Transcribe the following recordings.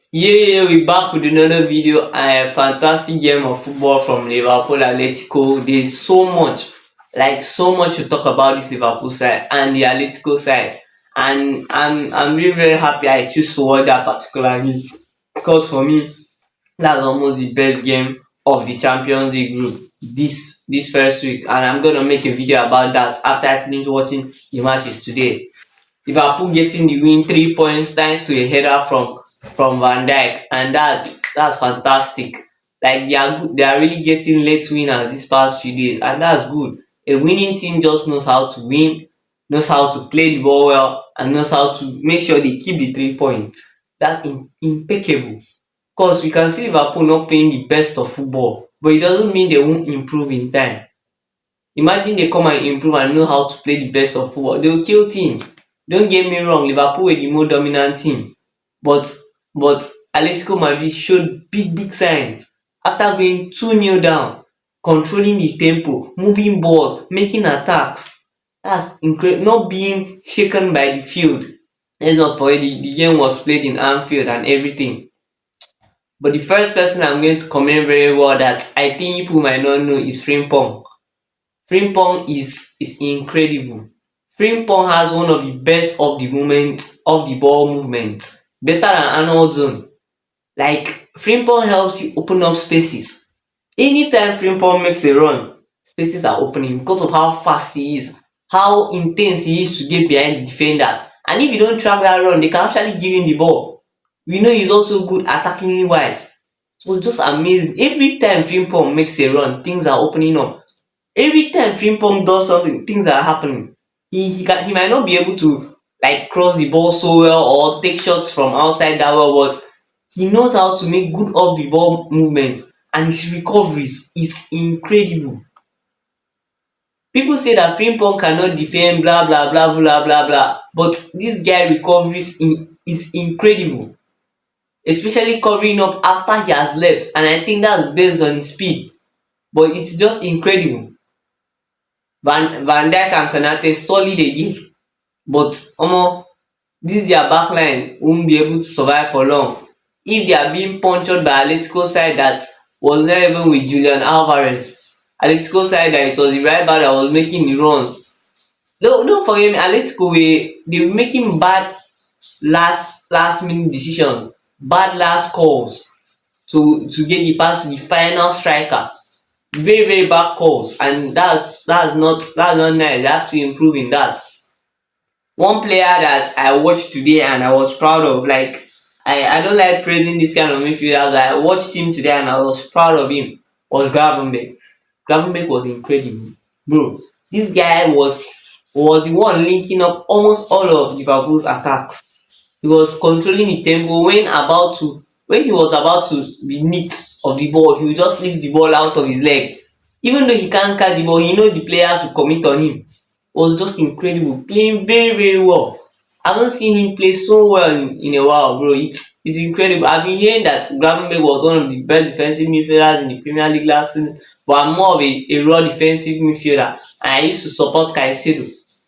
Yeah, we back with another video. A fantastic game of football from Liverpool Atletico. There's so much, so much to talk about this Liverpool side and the Atletico side. And I'm really very happy I choose to watch that particular game because for me that's almost the best game of the Champions League group this first week. And I'm gonna make a video about that after I finish watching the matches today. Liverpool getting the win 3 points thanks to a header from Van Dijk, and that's fantastic. Like they are really getting late winners these past few days, and that's good. A winning team just knows how to win, knows how to play the ball well, and knows how to make sure they keep the 3 points. That's impeccable. Cause we can see Liverpool not playing the best of football, but it doesn't mean they won't improve in time. Imagine they come and improve and know how to play the best of football. They will kill teams. Don't get me wrong, Liverpool were the more dominant team. But but Atletico Madrid showed big signs after going 2-0 down, controlling the tempo, moving ball, making attacks. That's incredible. Not being shaken by the field. Let's not forget the game was played in Anfield and everything. But the first person I'm going to comment very well that I think people might not know is Frimpong. Frimpong is incredible. Frimpong has one of the best of the ball movement, better than Arnold zone. Like Frimpong helps you open up spaces. Anytime Frimpong makes a run, spaces are opening because of how fast he is, how intense he is to get behind the defenders. And if you don't track that run, they can actually give him the ball. We know he's also good attackingly wise. So it's just amazing. Every time Frimpong makes a run, things are opening up. Every time Frimpong does something, things are happening. He might not be able to cross the ball so well or take shots from outside that well, but he knows how to make good off the ball movements, and his recoveries is incredible. People say that Frimpong cannot defend, blah blah blah blah blah blah, but this guy recoveries is incredible, especially covering up after he has left, and I think that's based on his speed, but it's just incredible. Van Dijk and Konate solid again, but this their backline won't be able to survive for long if they are being punctured by Atletico side that was not even with Julian Alvarez. Atletico side that it was the right back that was making the runs. Don't forget me, Atletico they were making bad last minute decisions, bad last calls to get the pass to the final striker. Very bad calls, and that's not nice. They have to improve in that. One player that I watched today and I was proud of, I don't like praising this kind of midfielder, but I watched him today and I was proud of him, was Gravenberg. Gravenberg was incredible. Bro, this guy was the one linking up almost all of Liverpool's attacks. He was controlling the tempo when he was about to be nicked of the ball, he will just lift the ball out of his leg. Even though he can't catch the ball, he knows the players will commit on him. It was just incredible, playing very well. I haven't seen him play so well in a while, bro. It's incredible. I've been hearing that Gravenberg was one of the best defensive midfielders in the Premier League last season, but I'm more of a raw defensive midfielder, and I used to support Caicedo.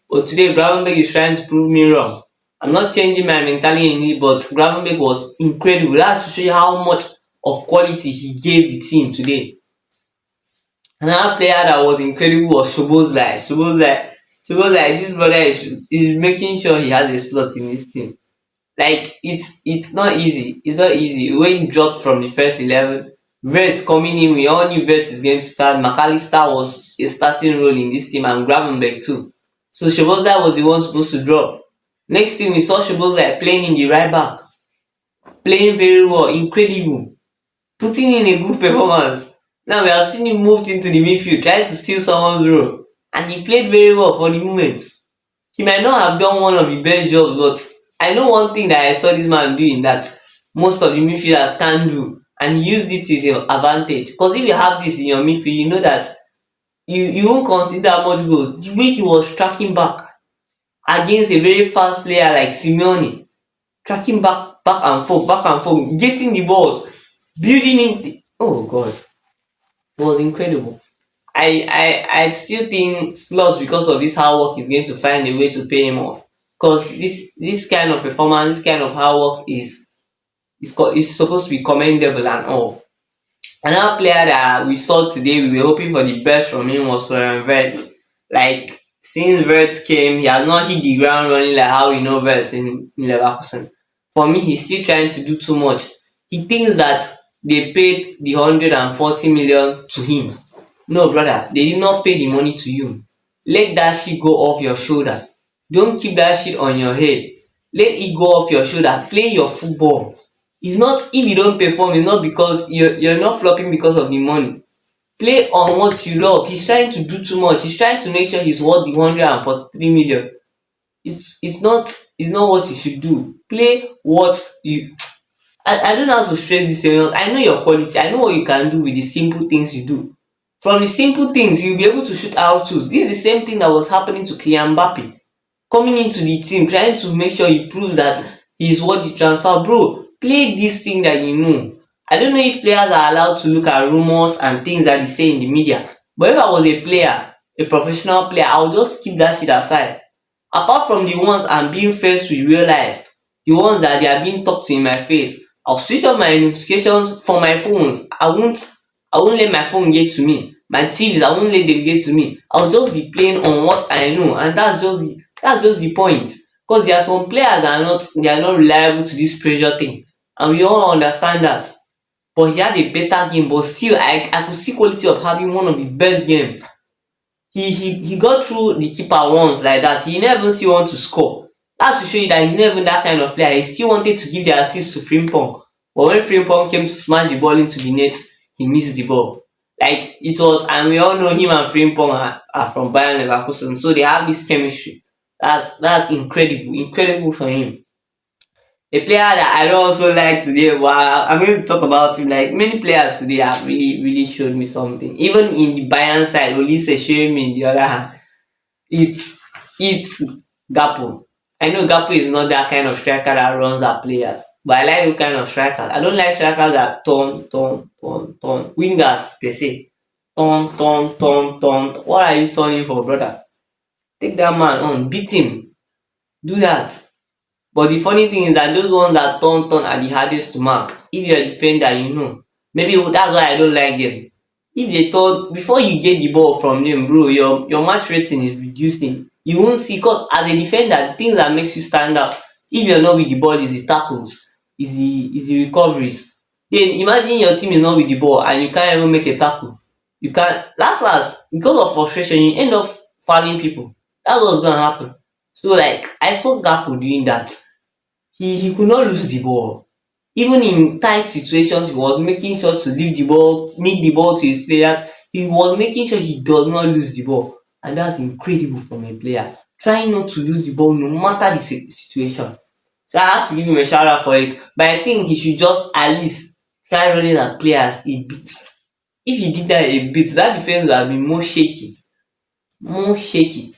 But today Gravenberg is trying to prove me wrong. I'm not changing my mentality in it, but Gravenberg was incredible. That's to show you how much of quality he gave the team today. Another player that was incredible was Szoboszlai, this brother is making sure he has a slot in this team. It's not easy. It's not easy. When he dropped from the first 11, Vets coming in, we all knew Vets is going to start. McAllister was a starting role in this team, and Gravenberg too. So Szoboszlai was the one supposed to drop. Next thing we saw Szoboszlai playing in the right back, playing very well, incredible, putting in a good performance. Now we have seen him moved into the midfield, trying to steal someone's role, and he played very well for the moment. He might not have done one of the best jobs, but I know one thing that I saw this man doing that most of the midfielders can't do, and he used it to his advantage. Because if you have this in your midfield, you know that you won't consider much goals. The way he was tracking back against a very fast player like Simeone, tracking back and forth, getting the balls, building in. Oh God, it was incredible. I still think Slots, because of this hard work, is going to find a way to pay him off. Because this kind of performance, this kind of hard work It's supposed to be commendable and all. Another player that we saw today, we were hoping for the best from him was Florian Wirtz. Like since Wirtz came, he has not hit the ground running like how we know Wirtz in Leverkusen. For me, he's still trying to do too much. He thinks that they paid the 140 million to him. No, brother, they did not pay the money to you. Let that shit go off your shoulder. Don't keep that shit on your head. Let it go off your shoulder. Play your football. It's not if you don't perform, it's not because you're not flopping because of the money. Play on what you love. He's trying to do too much. He's trying to make sure he's worth the 143 million. It's not what you should do. Play what you I don't know how to stress this enough. I know your quality. I know what you can do with the simple things you do. From the simple things, you'll be able to shoot out too. This is the same thing that was happening to Kylian Mbappe. Coming into the team, trying to make sure he proves that he's worth the transfer. Bro, play this thing that you know. I don't know if players are allowed to look at rumors and things that they say in the media. But if I was a player, a professional player, I would just keep that shit aside. Apart from the ones I'm being faced with real life, the ones that they are being talked to in my face, I'll switch off my notifications for my phones. I won't let my phone get to me. My TVs, I won't let them get to me. I'll just be playing on what I know, and that's just the point. Because there are some players that are not reliable to this pressure thing, and we all understand that. But he had a better game, but still I could see quality of having one of the best games. He got through the keeper once like that. He never even still want to score. That's to show you that he's never even that kind of player. He still wanted to give the assist to Frimpong. But when Frimpong came to smash the ball into the net, he missed the ball. Like it was, and we all know him and Frimpong are from Bayern Leverkusen, so they have this chemistry. That's incredible, incredible for him. A player that I don't also like today, but I'm going to talk about him. Like many players today have really, really showed me something. Even in the Bayern side, Olise showing me in the other hand. It's Gapo. I know Gapo is not that kind of striker that runs at players, but I like those kind of strikers. I don't like strikers that turn. Wingers per se. Turn. What are you turning for, brother? Take that man on, beat him. Do that. But the funny thing is that those ones that turn are the hardest to mark. If you're a defender, you know. Maybe that's why I don't like them. If they turn before you get the ball from them, bro, your match rating is reducing. You won't see because as a defender, the things that makes you stand out, if you're not with the ball, is the tackles, is the recoveries. Then imagine your team is not with the ball and you can't even make a tackle. You can't last because of frustration, you end up fouling people. That's what's gonna happen. So like I saw Gapo doing that. He could not lose the ball. Even in tight situations, he was making sure to leave the ball, nick the ball to his players. He was making sure he does not lose the ball. And that's incredible from a player. Trying not to lose the ball no matter the situation. So I have to give him a shout out for it. But I think he should just at least try running at players a bit. If he did that a bit, that defense would have been more shaky. More shaky.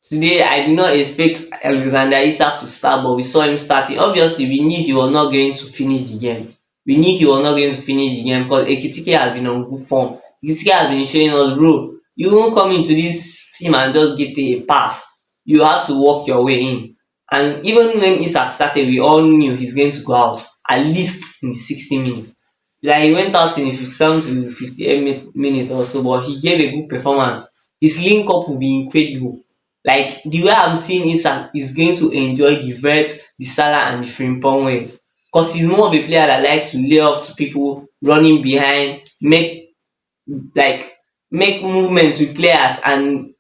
Today I did not expect Alexander Isak to start, but we saw him starting. Obviously, we knew he was not going to finish the game. We knew he was not going to finish the game because Ekitike has been on good form. Ekitike has been showing us, bro, you won't come into this team and just get a pass. You have to work your way in. And even when Isak started, we all knew he's going to go out at least in the 60 minutes. Like he went out in the 57 to 58 minute or so, but he gave a good performance. His link up will be incredible. Like the way I'm seeing Isak is going to enjoy the vert, the Salah and the Frimpong ways. Because he's more of a player that likes to lay off to people, running behind, like make movements with players and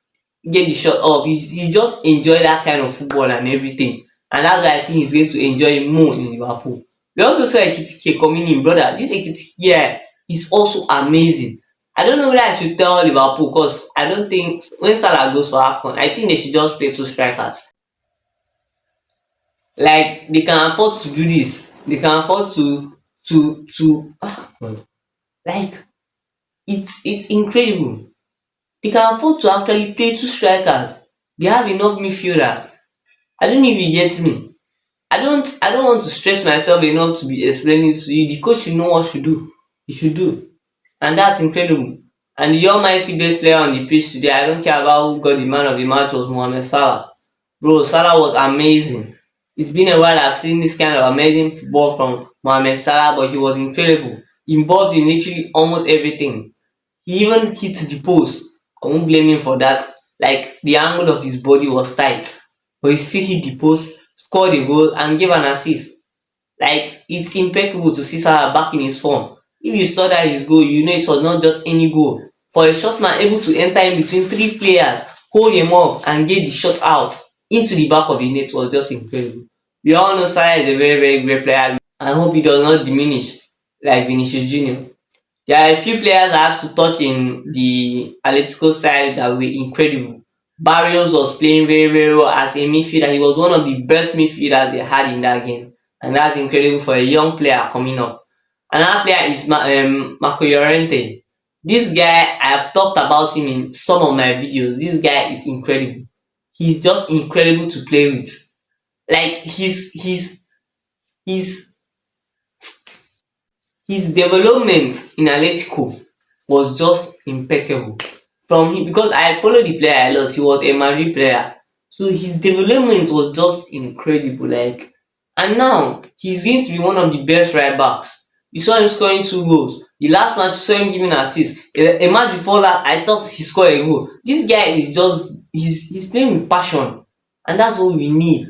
get the shot off. He just enjoy that kind of football and everything. And that's why I think he's going to enjoy it more in Liverpool. We also saw Ekitike coming in, brother. This Ekitike guy is also amazing. I don't know whether I should tell Liverpool because I don't think when Salah goes for AFCON, I think they should just play two strikers. Like they can afford to do this. They can afford to God. Like it's incredible. They can afford to actually play two strikers. They have enough midfielders. I don't know if you get me. I don't want to stress myself enough to be explaining to you. The coach should know what to do. He should do. And that's incredible. And the almighty best player on the pitch today, I don't care about who got the man of the match was Mohamed Salah. Bro, Salah was amazing. It's been a while I've seen this kind of amazing football from Mohamed Salah, but he was incredible. Involved in literally almost everything. He even hit the post. I won't blame him for that. Like the angle of his body was tight, but he still hit the post, scored a goal, and gave an assist. Like it's impeccable to see Salah back in his form. If you saw that his goal, you know it was not just any goal. For a short man able to enter in between three players, hold him up, and get the shot out into the back of the net was just incredible. We all know Salah is a very, very great player. I hope he does not diminish like Vinicius Junior. There are a few players I have to touch in the Atletico side that were incredible. Barrios was playing very, very well as a midfielder. He was one of the best midfielders they had in that game. And that's incredible for a young player coming up. Another player is Marco Llorente. This guy, I have talked about him in some of my videos. This guy is incredible. He's just incredible to play with. Like his his development in Atletico was just impeccable. From him, because I follow the player a lot, he was a Madrid player. So his development was just incredible. Like, and now he's going to be one of the best right backs. You saw him scoring two goals. The last match, you saw him giving an assist. A match before that, I thought he scored a goal. This guy is just he's playing with passion, and that's what we need.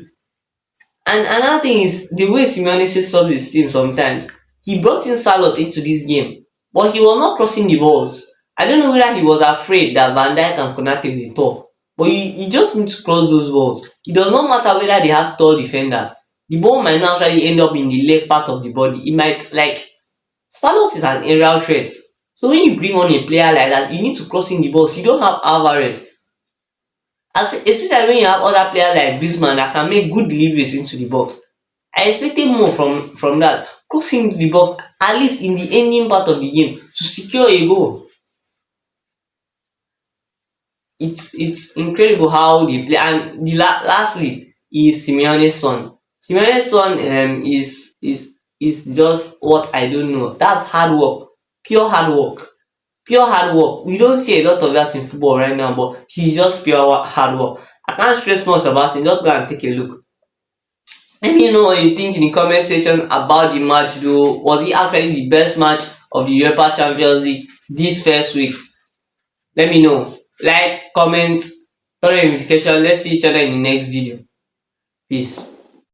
And another thing is the way Simeone subs his team sometimes. He brought in Salot into this game, but he was not crossing the balls. I don't know whether he was afraid that Van Dijk and Konate will tall, but you just need to cross those balls. It does not matter whether they have tall defenders. The ball might not actually end up in the leg part of the body. It might like Salot is an aerial threat. So when you bring on a player like that, you need to cross in the balls. You don't have Alvarez. Especially when you have other players like Griezmann that can make good deliveries into the box. I expected more from that. Crossing into the box at least in the ending part of the game to secure a goal. It's incredible how they play. And lastly is Simeone's son. Simeone's son is just what I don't know. That's hard work, pure hard work. Pure hard work. We don't see a lot of that in football right now, but he's just pure hard work. I can't stress much about him. Just go and take a look. Let me know what you think in the comment section about the match though. Was it actually the best match of the UEFA Champions League this first week? Let me know. Like, comment, turn on notification. Let's see each other in the next video. Peace.